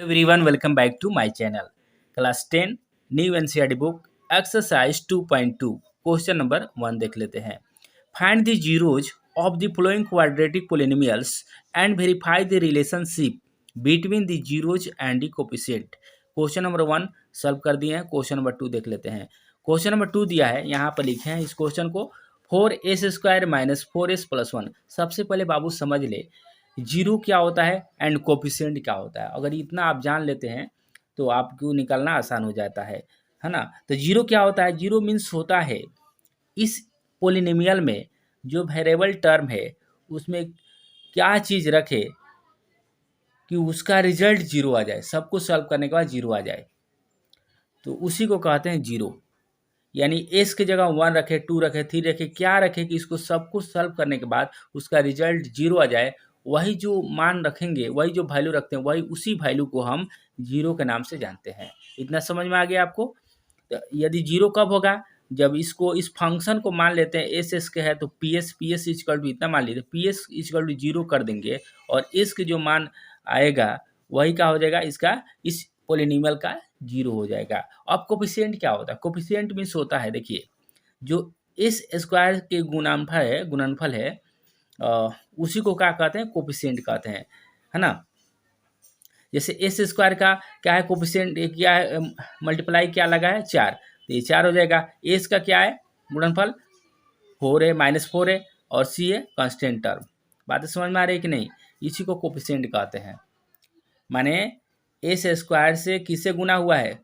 Everyone, welcome back to my channel. Class 10 new NCERT book exercise 2.2 question number 1 देख लेते हैं. Find the zeros of the following quadratic polynomials and verify the relationship between the zeros and the coefficient. Question number 1 solve कर दिए हैं. Question number 2 देख लेते हैं. Question number 2 दिया है, यहाँ पर लिखे हैं इस क्वेश्चन को 4s² माइनस 4s प्लस 1. सबसे पहले बाबू समझ ले जीरो क्या होता है एंड कोफिशिएंट क्या होता है. अगर इतना आप जान लेते हैं तो आपको निकालना आसान हो जाता है ना. तो जीरो क्या होता है? जीरो मीन्स होता है इस पोलिनोमियल में जो वेरिएबल टर्म है उसमें क्या चीज़ रखे कि उसका रिजल्ट जीरो आ जाए, सब कुछ सॉल्व करने के बाद जीरो आ जाए, तो उसी को कहते हैं जीरो. यानी एस की जगह 1 रखे, 2 रखे, 3 रखे, क्या रखे कि इसको सब कुछ सॉल्व करने के बाद उसका रिजल्ट जीरो आ जाए. वही जो मान रखेंगे, वही जो वैल्यू रखते हैं, वही उसी वैल्यू को हम जीरो के नाम से जानते हैं. इतना समझ में आ गया आपको? तो यदि जीरो कब होगा? जब इसको इस फंक्शन को मान लेते हैं एस के है तो पी एस इक्वल टू इतना मान लीजिए, P S equal to zero कर देंगे और एस के जो मान आएगा वही क्या हो जाएगा, इसका इस पोलिनोमियल का जीरो हो जाएगा. अब कोफिशिएंट क्या होता है? कोफिशिएंट मीन्स होता है, देखिए जो एस स्क्वायर के गुणनफल है उसी को क्या कहते हैं? कोफिशिएंट कहते हैं, है ना. जैसे एस स्क्वायर का क्या है कोफिशिएंट, क्या है मल्टीप्लाई क्या लगा है 4, तो ये 4 हो जाएगा. एस का क्या है गुणनफल 4 है, -4 है और सी है कांस्टेंट टर्म. बातें समझ में आ रही है कि नहीं? इसी को कोफिशिएंट कहते हैं. माने एस स्क्वायर से किससे गुना हुआ है?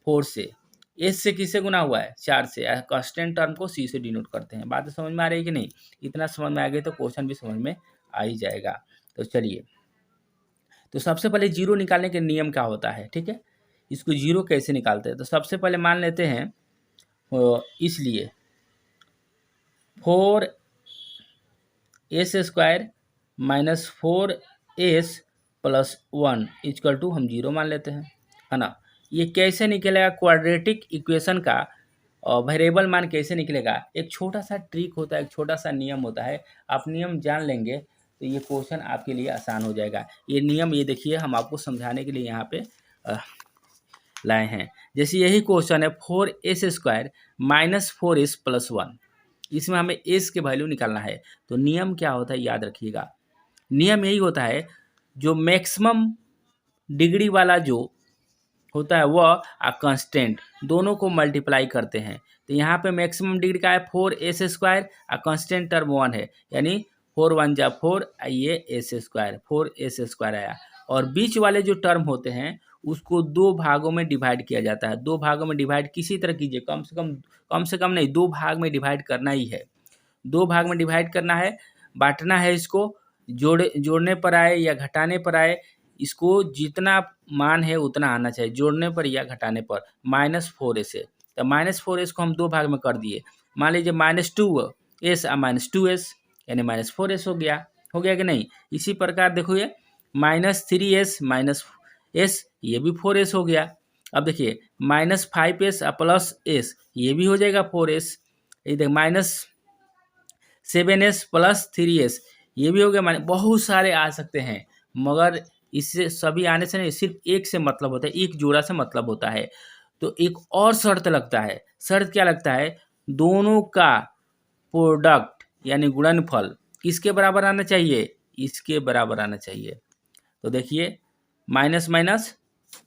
4 से. एस से किससे गुना हुआ है? 4 से. कांस्टेंट टर्म को सी से डिनोट करते हैं. बातें समझ में आ रही है कि नहीं? इतना समझ में आ गई तो क्वेश्चन भी समझ में आ ही जाएगा. तो चलिए, तो सबसे पहले जीरो निकालने के नियम क्या होता है, ठीक है. इसको जीरो कैसे निकालते हैं? तो सबसे पहले मान लेते हैं इसलिए 4s² minus 4s plus 1 equal to हम जीरो मान लेते हैं, है ना. ये कैसे निकलेगा? क्वाड्रेटिक इक्वेशन का वेरिएबल मान कैसे निकलेगा? एक छोटा सा ट्रिक होता है, एक छोटा सा नियम होता है. आप नियम जान लेंगे तो ये क्वेश्चन आपके लिए आसान हो जाएगा. ये नियम ये देखिए हम आपको समझाने के लिए यहाँ पे लाए हैं. जैसे यही क्वेश्चन है 4s² माइनस 4s प्लस 1. इसमें हमें एस के वैल्यू निकालना है. तो नियम क्या होता है याद रखिएगा. नियम यही होता है जो मैक्सिमम डिग्री वाला जो होता है वह कांस्टेंट दोनों को मल्टीप्लाई करते हैं. तो यहाँ पे मैक्सिमम डिग्री का है 4s² कांस्टेंट टर्म 1 है, यानी 4 1 जा 4, ये s² 4s² आया. और बीच वाले जो टर्म होते हैं उसको दो भागों में डिवाइड किया जाता है. दो भागों में डिवाइड किसी तरह कीजिए, कम से कम नहीं, दो भाग में डिवाइड करना ही है. दो भाग में डिवाइड करना है, बांटना है. इसको जोड़ने पर आए या घटाने पर आए, इसको जितना मान है उतना आना चाहिए, जोड़ने पर या घटाने पर. -4s है तो -4s को हम दो भाग में कर दिए. मान लीजिए -2s -2s यानी -4s हो गया कि नहीं. इसी प्रकार देखो ये -3s -s ये भी 4s हो गया. अब देखिए -5s प्लस s ये भी हो जाएगा 4s. ये देख -7s प्लस 3s ये भी हो गया. माने बहुत सारे आ सकते हैं, मगर इससे सभी आने से नहीं, सिर्फ एक से मतलब होता है, एक जोड़ा से मतलब होता है. तो एक और शर्त लगता है. शर्त क्या लगता है? दोनों का प्रोडक्ट यानी गुणनफल किसके बराबर आना चाहिए? इसके बराबर आना चाहिए. तो देखिए माइनस माइनस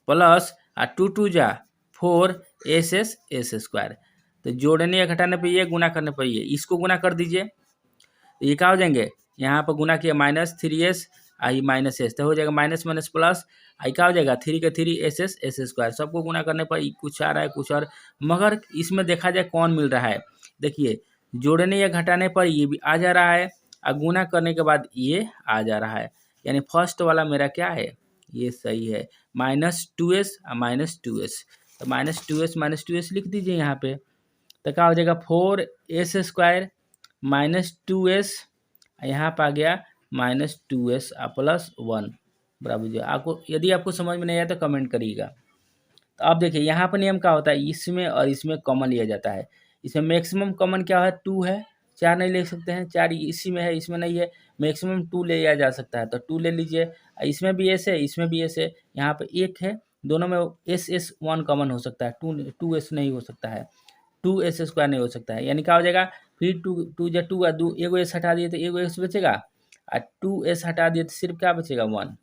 प्लस 2 2 जा 4s² तो जोड़ने या घटाने पर ये, गुना करने पर ये, इसको गुना कर दीजिए. तो ये क्या हो जाएंगे? यहाँ पर गुना किया -3s आई -s तो हो जाएगा माइनस माइनस प्लस आई क्या हो जाएगा 3 का 3 s² सबको गुना करने पर कुछ आ रहा है कुछ और. मगर इसमें देखा जाए कौन मिल रहा है. देखिए जोड़ने या घटाने पर ये भी आ जा रहा है और गुना करने के बाद ये आ जा रहा है. यानी फर्स्ट वाला मेरा क्या है? ये सही है, -2s -2s. तो -2s लिख दीजिए यहाँ पे. तो क्या हो जाएगा 4s² -2s यहाँ पर आ गया -2s प्लस 1 बराबर जो. आपको यदि आपको समझ में नहीं आया तो कमेंट करिएगा. तो अब देखिए यहाँ पर नियम क्या होता है, इसमें और इसमें कॉमन लिया जाता है. इसमें मैक्सिमम कॉमन क्या है? 2 है, 4 नहीं ले सकते हैं. 4 इसी में है, इसमें नहीं है. मैक्सिमम 2 लिया जा सकता है, तो 2 ले लीजिए। इसमें भी एस है, इसमें भी एस है, यहाँ पे 1 है, दोनों में एस एस 1 कॉमन हो सकता है, 2 एस नहीं हो सकता है, 2 एस स्क्वायर नहीं हो सकता है। यानी क्या हो जाएगा, फिर 2 या 2 दो एगो एस हटा दिए तो एगो एस बचेगा, और 2 एस हटा दिए तो सिर्फ क्या बचेगा 1,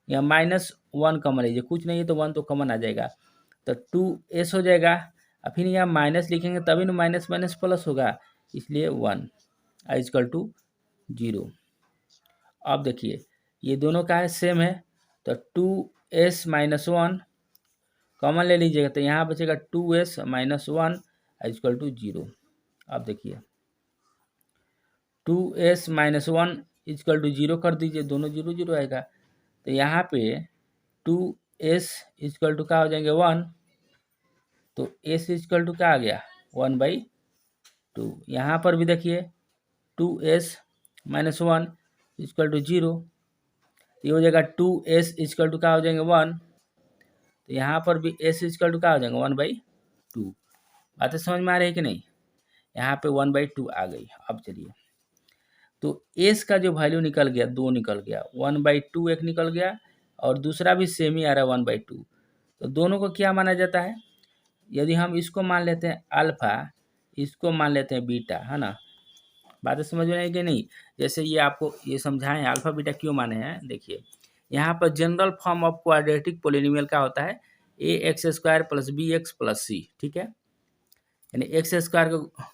या -1 कॉमन लीजिए, कुछ नहीं है तो 1 तो कॉमन आ जाएगा, तो 2 एस हो जाएगा। और फिर यहाँ माइनस लिखेंगे तभी ना माइनस माइनस प्लस होगा, इसलिए 1 इक्वल टू 0। अब देखिए ये दोनों का है सेम है, तो 2s माइनस 1 कॉमन ले लीजिएगा, तो यहाँ बचेगा 2s माइनस 1 इक्वल टू 0। अब देखिए 2s माइनस 1 इक्वल टू 0 कर दीजिए, दोनों 0 0 आएगा, तो यहाँ पे 2s इक्वल टू क्या हो जाएंगे 1, तो s इक्वल टू क्या आ गया 1/2। यहाँ पर भी देखिए 2s माइनस 1 इक्वल टू 0, ये हो जाएगा 2s इक्वल टू क्या हो जाएंगे 1, तो यहाँ पर भी s इक्वल टू क्या हो जाएगा 1/2। बातें समझ में आ रही है कि नहीं, यहाँ पे 1/2 आ गई। अब चलिए, तो s का जो वैल्यू निकल गया 2 निकल गया, 1/2 एक निकल गया, और दूसरा भी सेम ही आ रहा है 1/2, तो दोनों को क्या माना जाता है, यदि हम इसको मान लेते हैं अल्फा, इसको मान लेते हैं बीटा, है ना, बातें समझ में आई कि नहीं। जैसे ये आपको ये समझाएं अल्फा बीटा क्यों माने हैं, देखिए यहाँ पर general form of quadratic polynomial का होता है ax² प्लस bx+c, ठीक है, यानी एक्स स्क्वायर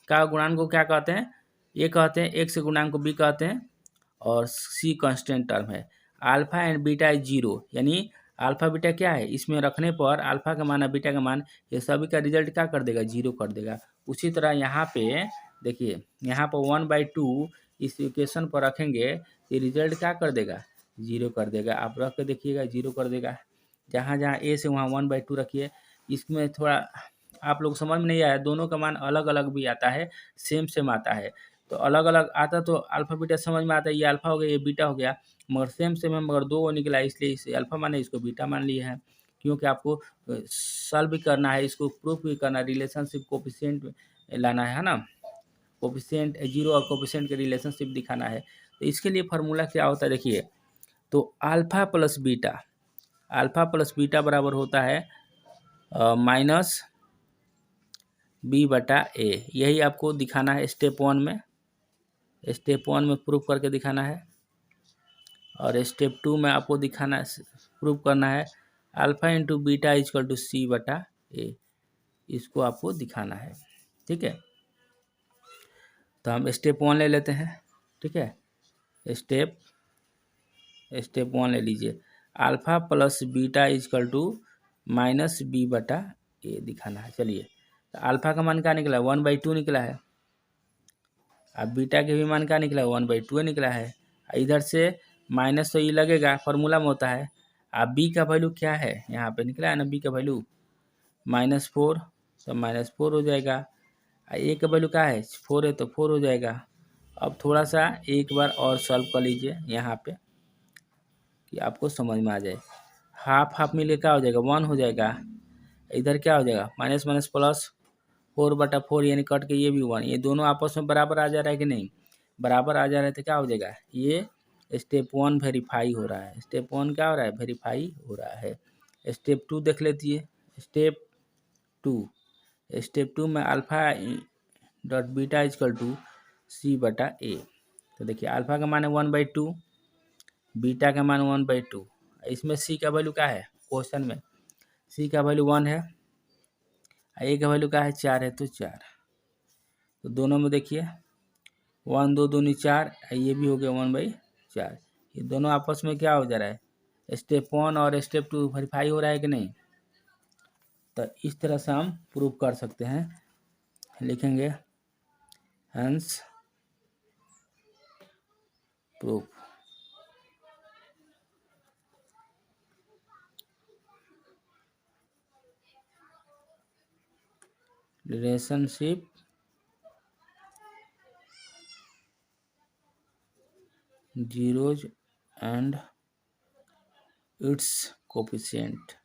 का गुणांक को क्या कहते हैं, ए कहते हैं, एक्स गुणांक को बी कहते हैं, और सी कांस्टेंट टर्म है। अल्फा एंड बीटा इज 0, यानी अल्फा बीटा क्या है, इसमें रखने पर अल्फा का मान और बीटा का मान ये सभी का रिजल्ट क्या कर देगा 0 कर देगा। उसी तरह यहाँ पे देखिए, यहाँ पर 1/2 इस इक्वेशन पर रखेंगे, ये रिजल्ट क्या कर देगा 0 कर देगा। आप रख के देखिएगा 0 कर देगा, जहाँ जहाँ ए से वहाँ 1/2 रखिए। इसमें थोड़ा आप लोग समझ में नहीं आया, दोनों का मान अलग अलग भी आता है, सेम सेम आता है, तो अलग अलग आता तो अल्फा बीटा समझ में आता है, ये अल्फा हो गया ये बीटा हो गया, मगर सेम सेम है, मगर 2 निकला, इसलिए इसे अल्फा माने इसको बीटा मान लिया है, क्योंकि आपको सॉल्व भी करना है, इसको प्रूफ भी करना है, रिलेशनशिप कोफिशिएंट लाना है ना, कोफिशिएंट 0 और कोफिशिएंट के रिलेशनशिप दिखाना है। तो इसके लिए फार्मूला क्या होता है देखिए, तो अल्फा प्लस बीटा बराबर होता है माइनस b/a, यही आपको दिखाना है स्टेप 1 में प्रूफ करके दिखाना है, और स्टेप 2 में आपको दिखाना प्रूफ करना है alpha into beta equal to c/a, इसको आपको दिखाना है, ठीक है। तो हम स्टेप 1 ले लेते हैं, ठीक है, स्टेप 1 ले लीजिए, alpha plus beta equal to minus b/a दिखाना है। चलिए, तो अल्फा का मान क्या निकला 1/2 निकला है, अब बीटा के भी मान क्या निकला 1/2 निकला है, इधर से माइनस तो ये लगेगा, फार्मूला में होता है। अब बी का वैल्यू क्या है, यहाँ पे निकला है ना बी का वैल्यू -4, तो -4 हो जाएगा, ए का वैल्यू क्या है 4 है, तो 4 हो जाएगा। अब थोड़ा सा एक बार और सॉल्व कर लीजिए यहाँ पे, कि आपको समझ में आ जाए, हाफ हाफ मिले क्या हो जाएगा 1 हो जाएगा, इधर क्या हो जाएगा माइनस माइनस प्लस 4/4, यानी कट के ये भी 1, ये दोनों आपस में बराबर आ जा रहा है कि नहीं, बराबर आ जा रहा है, तो क्या हो जाएगा ये स्टेप 1 वेरीफाई हो रहा है, स्टेप 1 क्या हो रहा है वेरीफाई हो रहा है। स्टेप 2 देख लेती टू स्टेप 2 में alpha dot beta equal to c/a, तो देखिए अल्फा का मान है 1/2, बीटा का मान 1/2, इसमें c का वैल्यू क्या है क्वेश्चन में, c का वैल्यू 1 है, a का वैल्यू क्या है 4 है, तो 4, तो दोनों में देखिए 1 2 दूनी 4, ये भी हो गया 1/4, ये दोनों आपस में क्या हो जा रहा है स्टेप 1 और स्टेप 2 वेरीफाई हो रहा है कि नहीं। तो इस तरह से हम प्रूव कर सकते हैं, लिखेंगे hence proof. Relationship zeros and its coefficient